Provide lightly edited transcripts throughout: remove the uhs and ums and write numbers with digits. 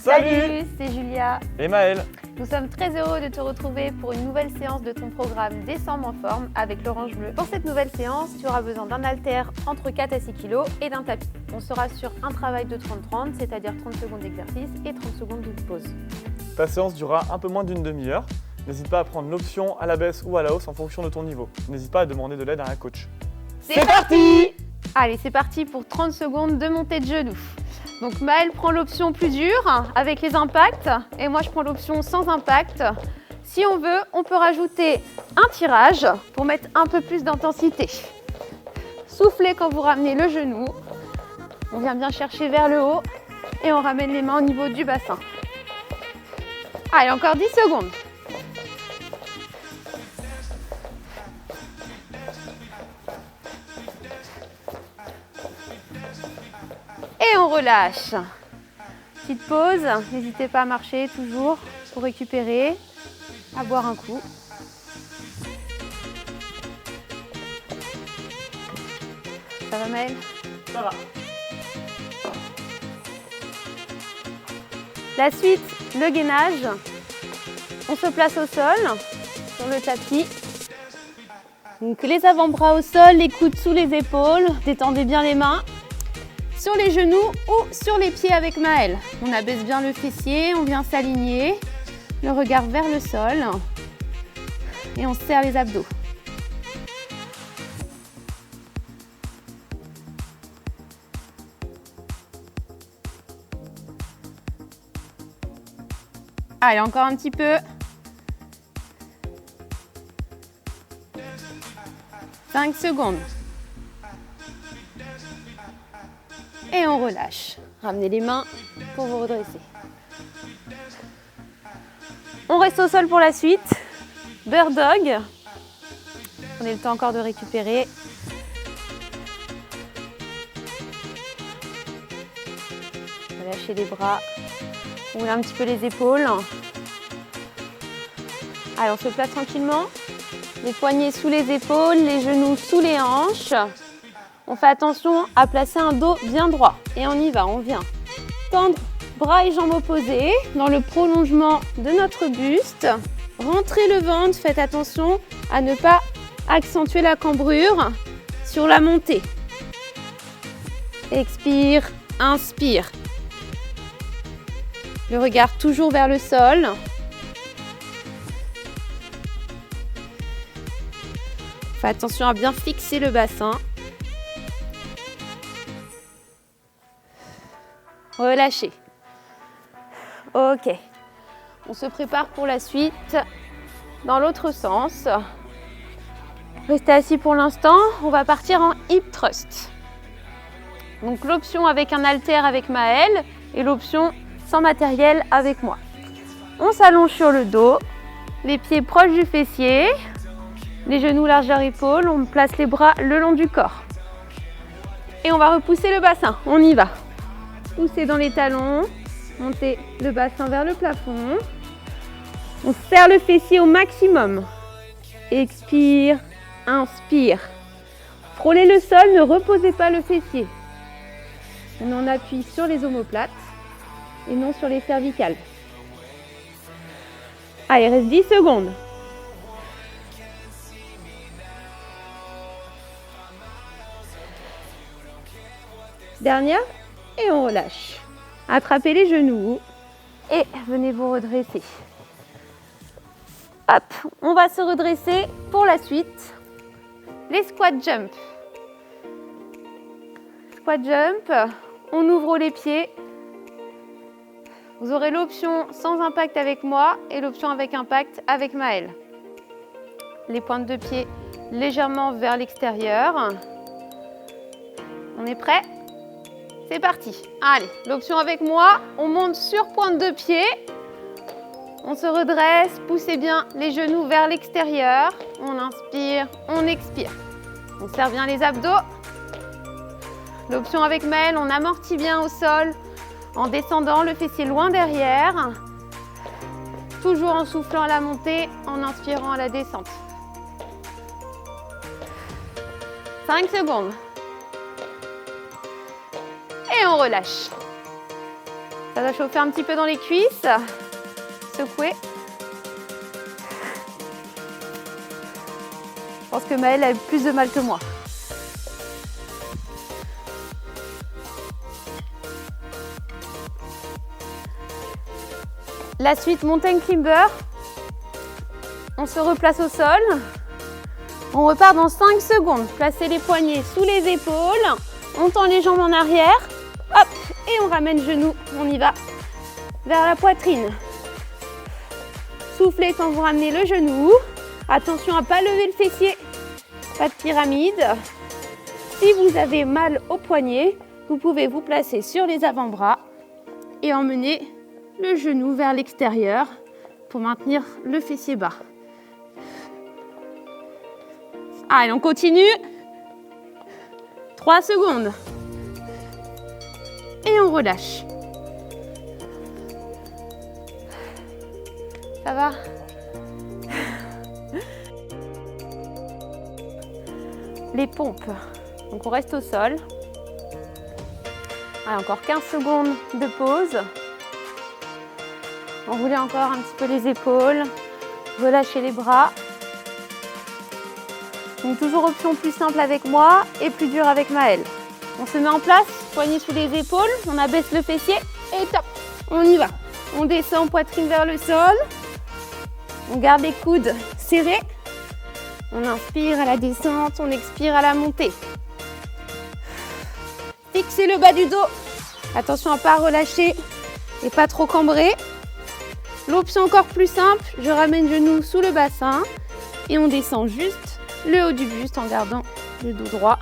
Salut, c'est Julia et Maël. Nous sommes très heureux de te retrouver pour une nouvelle séance de ton programme Décembre en forme avec l'Orange Bleu. Pour cette nouvelle séance, tu auras besoin d'un haltère entre 4 à 6 kg et d'un tapis. On sera sur un travail de 30-30, c'est-à-dire 30 secondes d'exercice et 30 secondes de pause. Ta séance durera un peu moins d'une demi-heure. N'hésite pas à prendre l'option à la baisse ou à la hausse en fonction de ton niveau. N'hésite pas à demander de l'aide à un coach. C'est parti! Allez, c'est parti pour 30 secondes de montée de genoux. Donc Maël prend l'option plus dure avec les impacts et moi je prends l'option sans impact. Si on veut, on peut rajouter un tirage pour mettre un peu plus d'intensité. Soufflez quand vous ramenez le genou. On vient bien chercher vers le haut et on ramène les mains au niveau du bassin. Allez, encore 10 secondes. Et on relâche. Petite pause, n'hésitez pas à marcher toujours pour récupérer, à boire un coup. Ça va Maël? Ça va. La suite, le gainage. On se place au sol, sur le tapis. Donc les avant-bras au sol, les coudes sous les épaules, détendez bien les mains. Sur les genoux ou sur les pieds avec Maël. On abaisse bien le fessier, on vient s'aligner, le regard vers le sol et on serre les abdos. Allez, encore un petit peu. 5 secondes. Et on relâche. Ramenez les mains pour vous redresser. On reste au sol pour la suite. Bird Dog. Prenez le temps encore de récupérer. Relâchez les bras. Roulez un petit peu les épaules. Allez, on se place tranquillement. Les poignets sous les épaules, les genoux sous les hanches. On fait attention à placer un dos bien droit. Et on y va, on vient tendre bras et jambes opposés dans le prolongement de notre buste. Rentrez le ventre, faites attention à ne pas accentuer la cambrure sur la montée. Expire, inspire. Le regard toujours vers le sol. Faites attention à bien fixer le bassin. Relâchez. Ok. On se prépare pour la suite dans l'autre sens. Restez assis pour l'instant. On va partir en hip thrust. Donc l'option avec un haltère avec Maël et l'option sans matériel avec moi. On s'allonge sur le dos, les pieds proches du fessier, les genoux largeur épaule. On place les bras le long du corps. Et on va repousser le bassin. On y va. Poussez dans les talons, montez le bassin vers le plafond. On serre le fessier au maximum. Expire, inspire. Frôlez le sol, ne reposez pas le fessier. On en appuie sur les omoplates et non sur les cervicales. Allez, il reste 10 secondes. Dernière. Et on relâche. Attrapez les genoux et venez vous redresser. Hop, on va se redresser pour la suite. Les squat jump. Squat jump, on ouvre les pieds. Vous aurez l'option sans impact avec moi et l'option avec impact avec Maël. Les pointes de pied légèrement vers l'extérieur. On est prêt ? C'est parti. Allez, l'option avec moi, on monte sur pointe de pied. On se redresse, poussez bien les genoux vers l'extérieur. On inspire, on expire. On serre bien les abdos. L'option avec Maël, on amortit bien au sol en descendant le fessier loin derrière. Toujours en soufflant à la montée, en inspirant à la descente. 5 secondes. Et on relâche. Ça va chauffer un petit peu dans les cuisses. Secouer. Je pense que Maëlle a eu plus de mal que moi. La suite mountain climber. On se replace au sol. On repart dans 5 secondes. Placez les poignets sous les épaules. On tend les jambes en arrière. Hop, et on ramène le genou. On y va. Vers la poitrine. Soufflez quand vous ramenez le genou. Attention à ne pas lever le fessier. Pas de pyramide. Si vous avez mal au poignet, vous pouvez vous placer sur les avant-bras et emmener le genou vers l'extérieur pour maintenir le fessier bas. Allez, on continue. 3 secondes. Et on relâche. Ça va? Les pompes. Donc on reste au sol. Allez, encore 15 secondes de pause. Enroulez encore un petit peu les épaules. Relâchez les bras. Donc toujours option plus simple avec moi et plus dure avec Maëlle. On se met en place, poignets sous les épaules, on abaisse le fessier et top, on y va. On descend poitrine vers le sol. On garde les coudes serrés. On inspire à la descente, on expire à la montée. Fixez le bas du dos. Attention à ne pas relâcher et pas trop cambrer. L'option encore plus simple, je ramène le genou sous le bassin et on descend juste le haut du buste en gardant le dos droit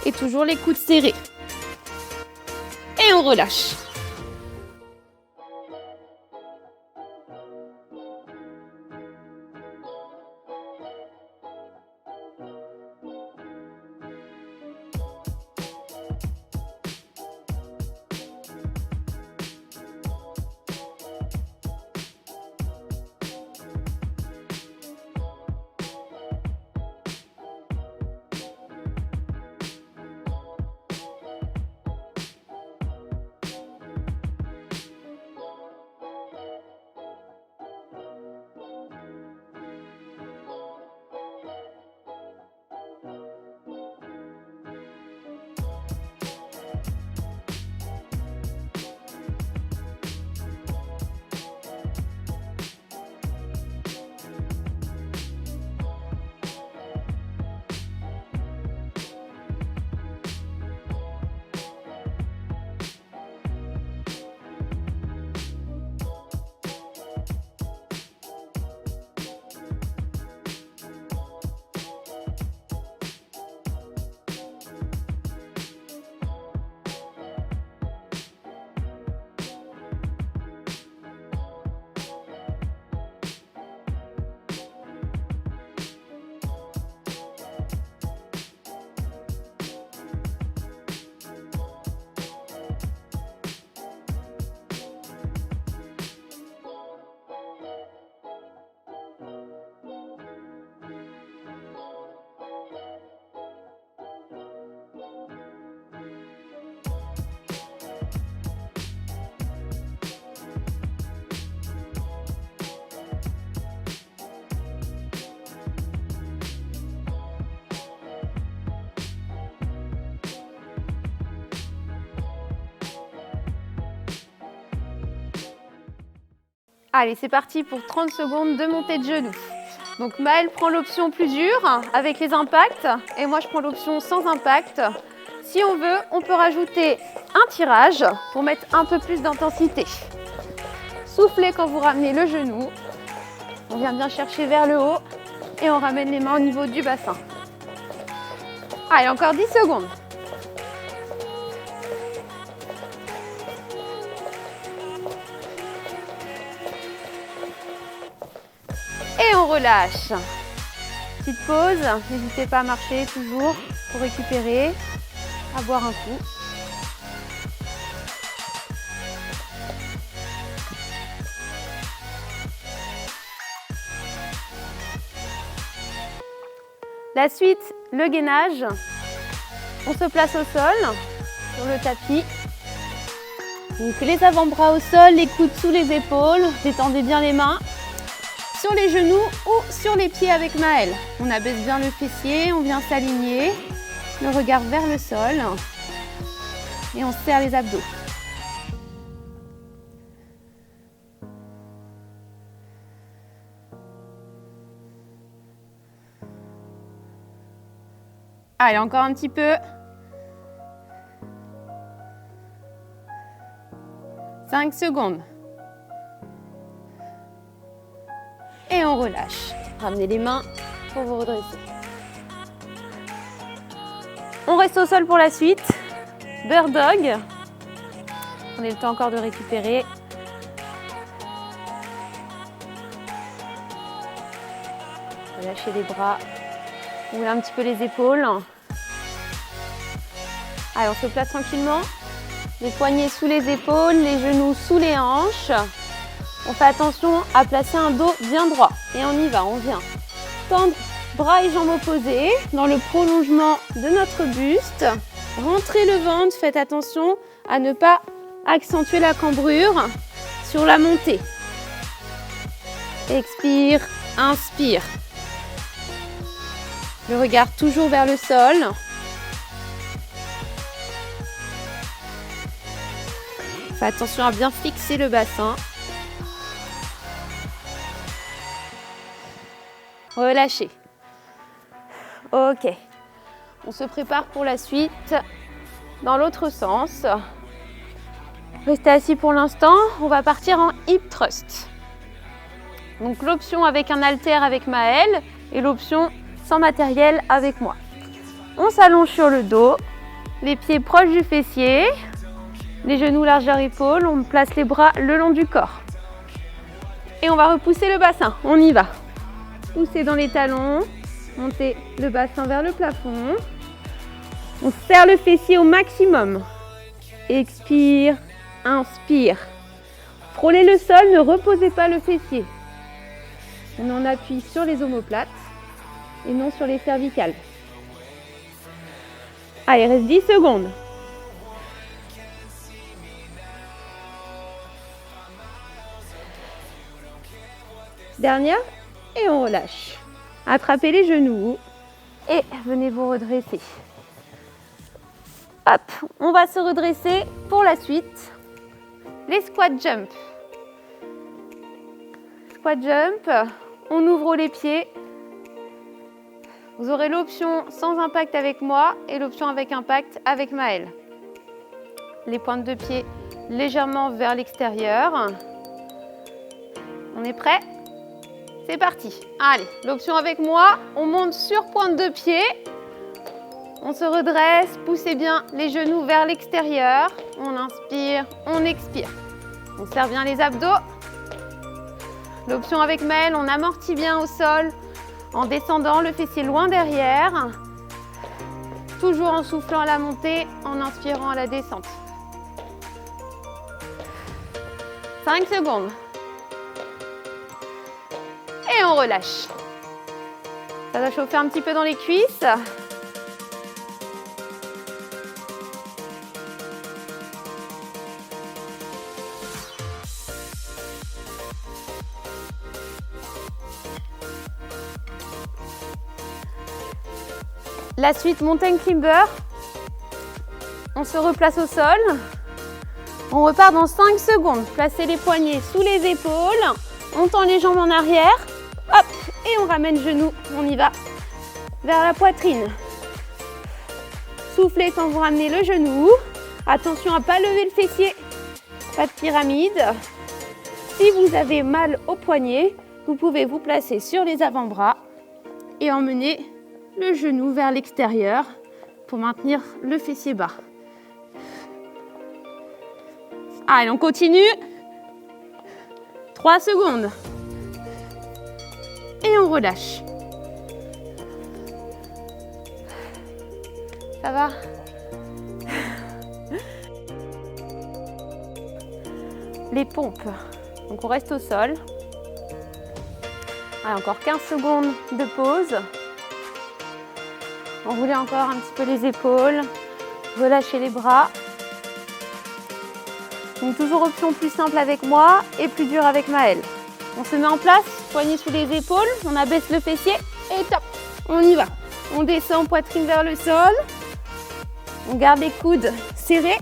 et toujours les coudes serrés. Et on relâche. Allez, c'est parti pour 30 secondes de montée de genoux. Donc Maëlle prend l'option plus dure avec les impacts et moi je prends l'option sans impact. Si on veut, on peut rajouter un tirage pour mettre un peu plus d'intensité. Soufflez quand vous ramenez le genou. On vient bien chercher vers le haut et on ramène les mains au niveau du bassin. Allez, encore 10 secondes. Et on relâche. Petite pause, n'hésitez pas à marcher toujours pour récupérer, à boire un coup. La suite, le gainage. On se place au sol, sur le tapis. Donc les avant-bras au sol, les coudes sous les épaules, détendez bien les mains sur les genoux ou sur les pieds avec Maëlle. On abaisse bien le fessier, on vient s'aligner, le regard vers le sol et on serre les abdos. Allez, encore un petit peu. 5 secondes. Et on relâche. Ramenez les mains pour vous redresser. On reste au sol pour la suite. Bird Dog. Prenez le temps encore de récupérer. Relâchez les bras. Roulez un petit peu les épaules. Allez, on se place tranquillement. Les poignets sous les épaules, les genoux sous les hanches. On fait attention à placer un dos bien droit. Et on y va, on vient tendre bras et jambes opposés dans le prolongement de notre buste. Rentrez le ventre, faites attention à ne pas accentuer la cambrure sur la montée. Expire, inspire. Le regard toujours vers le sol. Faites attention à bien fixer le bassin. Relâchez. Ok. On se prépare pour la suite dans l'autre sens. Restez assis pour l'instant. On va partir en hip thrust. Donc l'option avec un haltère avec Maëlle et l'option sans matériel avec moi. On s'allonge sur le dos, les pieds proches du fessier, les genoux largeur épaule, on place les bras le long du corps. Et on va repousser le bassin, on y va. Poussez dans les talons, montez le bassin vers le plafond. On serre le fessier au maximum. Expire, inspire. Frôlez le sol, ne reposez pas le fessier. On en appuie sur les omoplates et non sur les cervicales. Allez, reste 10 secondes. Dernière, et on relâche. Attrapez les genoux et venez vous redresser. Hop, on va se redresser pour la suite. Les squat jump. Squat jump, on ouvre les pieds. Vous aurez l'option sans impact avec moi et l'option avec impact avec Maëlle. Les pointes de pied légèrement vers l'extérieur. On est prêt? C'est parti. Allez, l'option avec moi, on monte sur pointe de pied. On se redresse, poussez bien les genoux vers l'extérieur. On inspire, on expire. On serre bien les abdos. L'option avec Maëlle, on amortit bien au sol en descendant le fessier loin derrière. Toujours en soufflant à la montée, en inspirant à la descente. 5 secondes. Et on relâche. Ça va chauffer un petit peu dans les cuisses. La suite mountain climber. On se replace au sol. On repart dans 5 secondes. Placez les poignets sous les épaules. On tend les jambes en arrière. Hop, et on ramène genoux. On y va. Vers la poitrine. Soufflez quand vous ramenez le genou. Attention à ne pas lever le fessier. Pas de pyramide. Si vous avez mal au poignet, vous pouvez vous placer sur les avant-bras et emmener le genou vers l'extérieur pour maintenir le fessier bas. Allez, on continue. 3 secondes. Et on relâche. Ça va? Les pompes. Donc on reste au sol. Allez, encore 15 secondes de pause. Enroulez encore un petit peu les épaules. Relâchez les bras. Donc toujours option plus simple avec moi et plus dur avec Maëlle. On se met en place, poignets sous les épaules, on abaisse le fessier et top, on y va. On descend poitrine vers le sol, on garde les coudes serrés,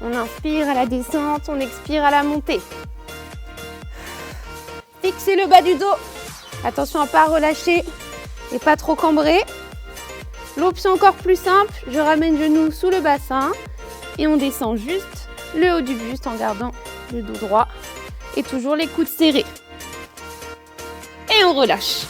on inspire à la descente, on expire à la montée. Fixez le bas du dos, attention à ne pas relâcher et pas trop cambrer. L'option encore plus simple, je ramène genou sous le bassin et on descend juste le haut du buste en gardant le dos droit et toujours les coudes serrés. Et on relâche.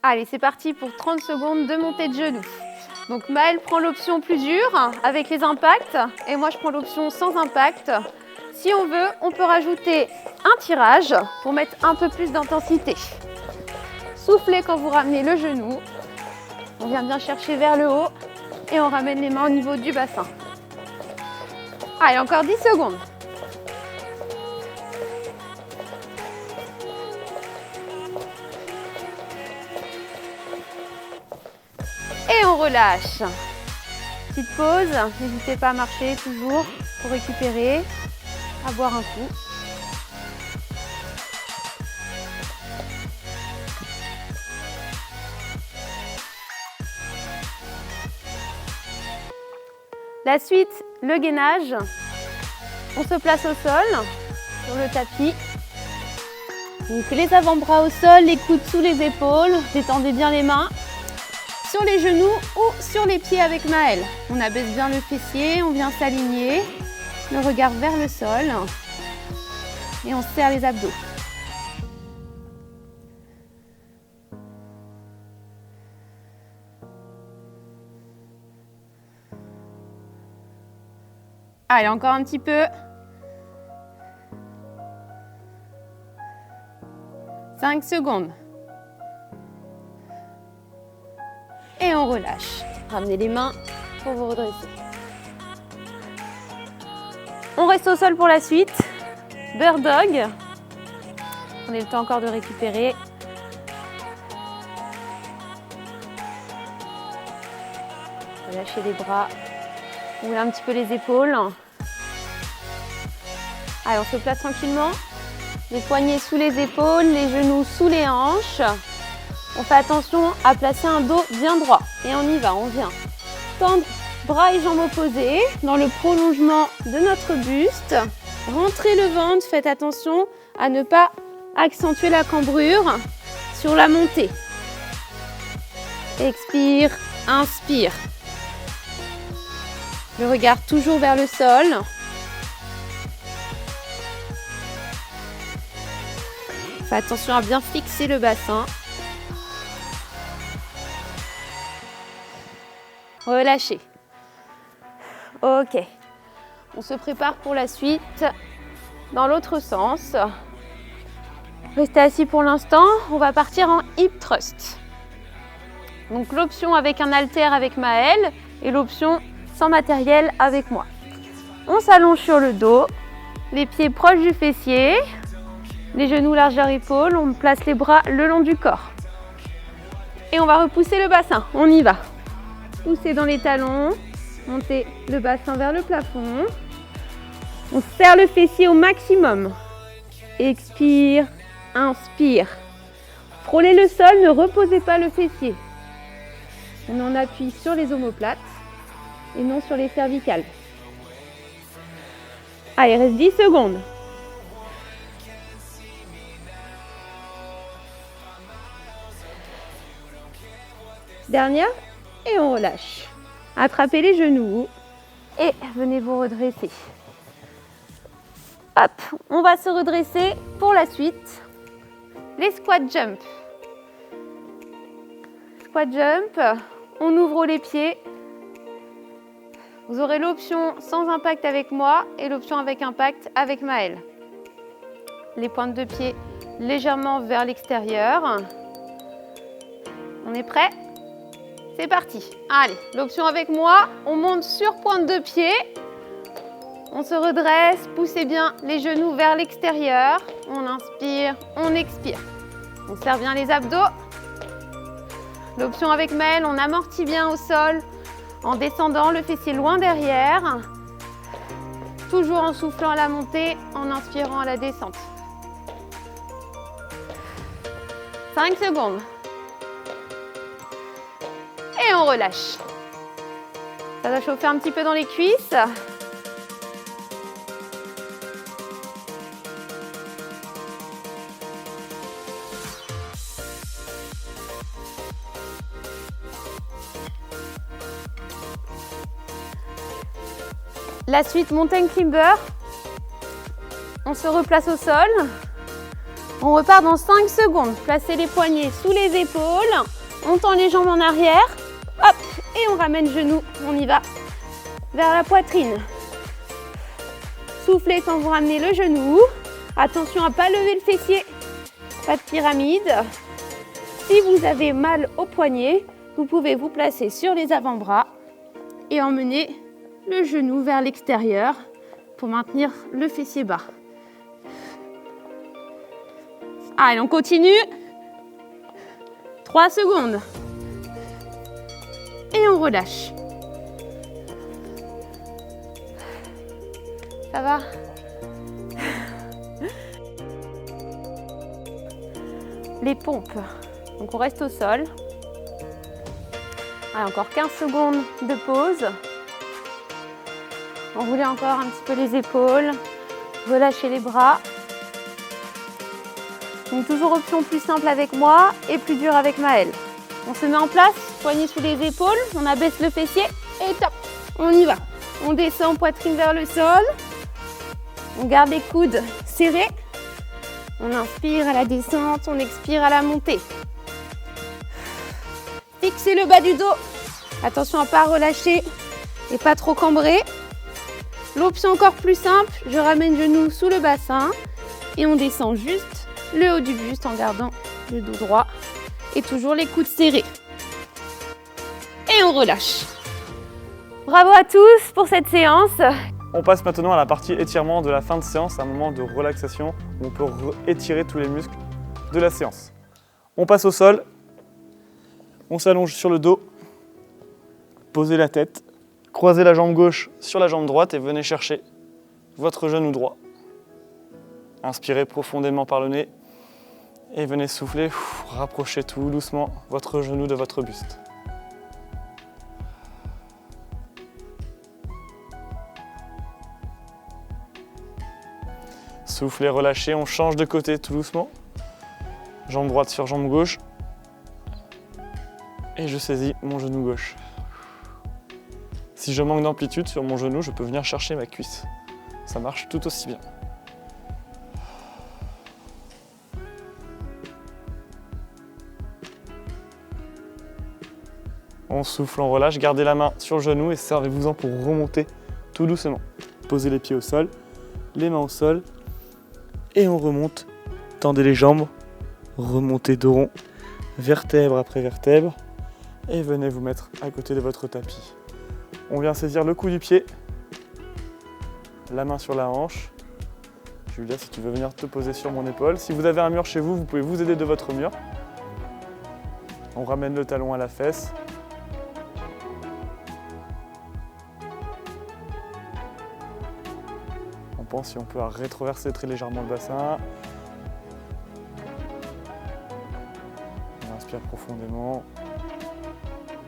Allez, c'est parti pour 30 secondes de montée de genoux. Donc Maëlle prend l'option plus dure avec les impacts et moi je prends l'option sans impact. Si on veut, on peut rajouter un tirage pour mettre un peu plus d'intensité. Soufflez quand vous ramenez le genou. On vient bien chercher vers le haut et on ramène les mains au niveau du bassin. Allez, encore 10 secondes. Et on relâche. Petite pause, n'hésitez pas à marcher toujours pour récupérer, à boire un coup. La suite, le gainage. On se place au sol, sur le tapis. Donc les avant-bras au sol, les coudes sous les épaules, détendez bien les mains. Sur les genoux ou sur les pieds avec Maëlle. On abaisse bien le fessier, on vient s'aligner, le regard vers le sol et on serre les abdos. Allez, encore un petit peu. 5 secondes. Et on relâche. Ramenez les mains pour vous redresser. On reste au sol pour la suite. Bird Dog. Prenez le temps encore de récupérer. Relâchez les bras. Roulez un petit peu les épaules. Allez, on se place tranquillement. Les poignets sous les épaules, les genoux sous les hanches. On fait attention à placer un dos bien droit. Et on y va, on vient tendre bras et jambes opposés dans le prolongement de notre buste. Rentrez le ventre, faites attention à ne pas accentuer la cambrure sur la montée. Expire, inspire. Le regard toujours vers le sol. Fais attention à bien fixer le bassin. Relâchez. Ok. On se prépare pour la suite dans l'autre sens. Restez assis pour l'instant. On va partir en hip thrust. Donc l'option avec un haltère avec Maëlle et l'option sans matériel avec moi. On s'allonge sur le dos, les pieds proches du fessier, les genoux largeur épaule, on place les bras le long du corps. Et on va repousser le bassin, on y va. Poussez dans les talons, montez le bassin vers le plafond. On serre le fessier au maximum. Expire, inspire. Frôlez le sol, ne reposez pas le fessier. On en appuie sur les omoplates et non sur les cervicales. Allez, il reste 10 secondes. Dernière, et on relâche. Attrapez les genoux et venez vous redresser. Hop, on va se redresser pour la suite. Les squat jump. Squat jump, on ouvre les pieds. Vous aurez l'option sans impact avec moi et l'option avec impact avec Maëlle. Les pointes de pied légèrement vers l'extérieur. On est prêt? C'est parti. Allez, l'option avec moi, on monte sur pointe de pied. On se redresse, poussez bien les genoux vers l'extérieur. On inspire, on expire. On serre bien les abdos. L'option avec Maëlle, on amortit bien au sol en descendant le fessier loin derrière. Toujours en soufflant à la montée, en inspirant à la descente. 5 secondes. Et on relâche. Ça va chauffer un petit peu dans les cuisses. La suite mountain climber. On se replace au sol. On repart dans 5 secondes. Placez les poignets sous les épaules. On tend les jambes en arrière. Hop, et on ramène genoux. On y va vers la poitrine. Soufflez sans vous ramener le genou. Attention à ne pas lever le fessier. Pas de pyramide. Si vous avez mal au poignet, vous pouvez vous placer sur les avant-bras et emmener le genou vers l'extérieur pour maintenir le fessier bas. Allez, on continue. 3 secondes. Et on relâche. Ça va? Les pompes. Donc on reste au sol. Allez, encore 15 secondes de pause. Enroulez encore un petit peu les épaules. Relâchez les bras. Donc toujours option plus simple avec moi et plus dure avec Maëlle. On se met en place, poignets sous les épaules, on abaisse le fessier et top, on y va. On descend poitrine vers le sol. On garde les coudes serrés. On inspire à la descente, on expire à la montée. Fixez le bas du dos. Attention à ne pas relâcher et pas trop cambrer. L'option encore plus simple, je ramène genoux sous le bassin et on descend juste le haut du buste en gardant le dos droit et toujours les coudes serrés. Et on relâche. Bravo à tous pour cette séance. On passe maintenant à la partie étirement de la fin de séance, un moment de relaxation où on peut étirer tous les muscles de la séance. On passe au sol, on s'allonge sur le dos, posez la tête, croisez la jambe gauche sur la jambe droite et venez chercher votre genou droit. Inspirez profondément par le nez et venez souffler, rapprochez tout doucement votre genou de votre buste. Soufflez, relâchez, on change de côté tout doucement. Jambe droite sur jambe gauche. Et je saisis mon genou gauche. Si je manque d'amplitude sur mon genou, je peux venir chercher ma cuisse. Ça marche tout aussi bien. On souffle, on relâche, gardez la main sur le genou et servez-vous-en pour remonter tout doucement. Posez les pieds au sol, les mains au sol et on remonte. Tendez les jambes, remontez dos rond, vertèbre après vertèbre et venez vous mettre à côté de votre tapis. On vient saisir le cou du pied, la main sur la hanche. Julia, si tu veux venir te poser sur mon épaule. Si vous avez un mur chez vous, vous pouvez vous aider de votre mur. On ramène le talon à la fesse. On pense si on peut rétroverser très légèrement le bassin. On inspire profondément.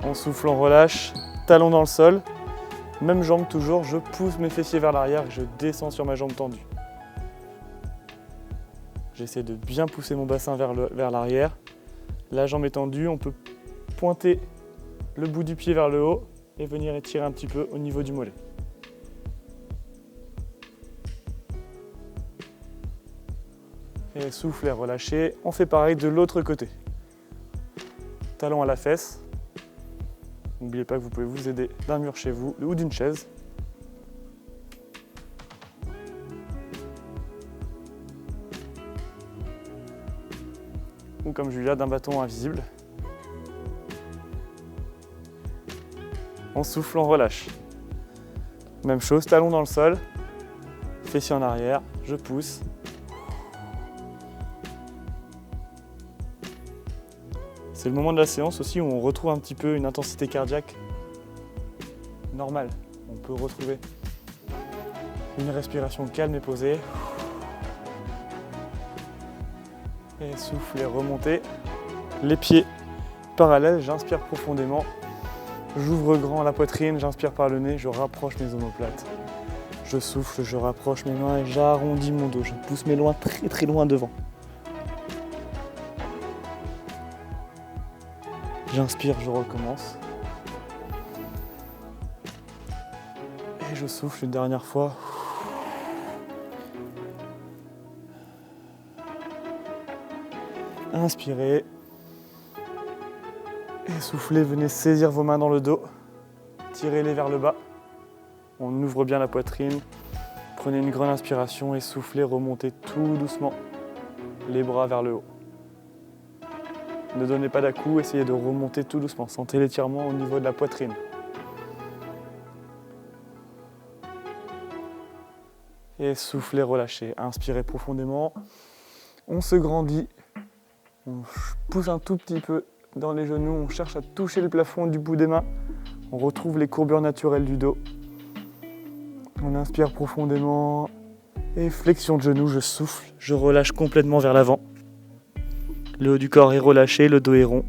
On souffle, on relâche. Talon dans le sol. Même jambe toujours, je pousse mes fessiers vers l'arrière et je descends sur ma jambe tendue. J'essaie de bien pousser mon bassin vers l'arrière. La jambe est tendue, on peut pointer le bout du pied vers le haut et venir étirer un petit peu au niveau du mollet. Et souffler, relâcher. On fait pareil de l'autre côté. Talon à la fesse. N'oubliez pas que vous pouvez vous aider d'un mur chez vous ou d'une chaise. Ou comme Julia, d'un bâton invisible. On souffle, on relâche. Même chose, talon dans le sol, fessier en arrière, je pousse. C'est le moment de la séance aussi où on retrouve un petit peu une intensité cardiaque normale. On peut retrouver une respiration calme et posée. Et souffler, remonter. Les pieds parallèles, j'inspire profondément. J'ouvre grand la poitrine, j'inspire par le nez, je rapproche mes omoplates. Je souffle, je rapproche mes mains et j'arrondis mon dos. Je pousse mes loin très très loin devant. J'inspire, je recommence. Et je souffle une dernière fois. Inspirez. Et soufflez, venez saisir vos mains dans le dos. Tirez-les vers le bas. On ouvre bien la poitrine. Prenez une grande inspiration et soufflez, remontez tout doucement les bras vers le haut. Ne donnez pas d'à-coups, essayez de remonter tout doucement. Sentez l'étirement au niveau de la poitrine. Et soufflez, relâchez. Inspirez profondément. On se grandit. On pousse un tout petit peu dans les genoux. On cherche à toucher le plafond du bout des mains. On retrouve les courbures naturelles du dos. On inspire profondément. Et flexion de genoux, je souffle. Je relâche complètement vers l'avant. Le haut du corps est relâché, le dos est rond.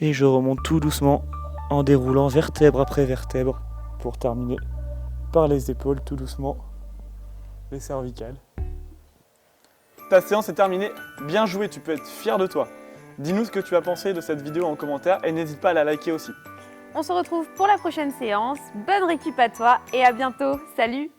Et je remonte tout doucement en déroulant vertèbre après vertèbre pour terminer par les épaules tout doucement, les cervicales. Ta séance est terminée, bien joué, tu peux être fier de toi. Dis-nous ce que tu as pensé de cette vidéo en commentaire et n'hésite pas à la liker aussi. On se retrouve pour la prochaine séance. Bonne récup à toi et à bientôt. Salut!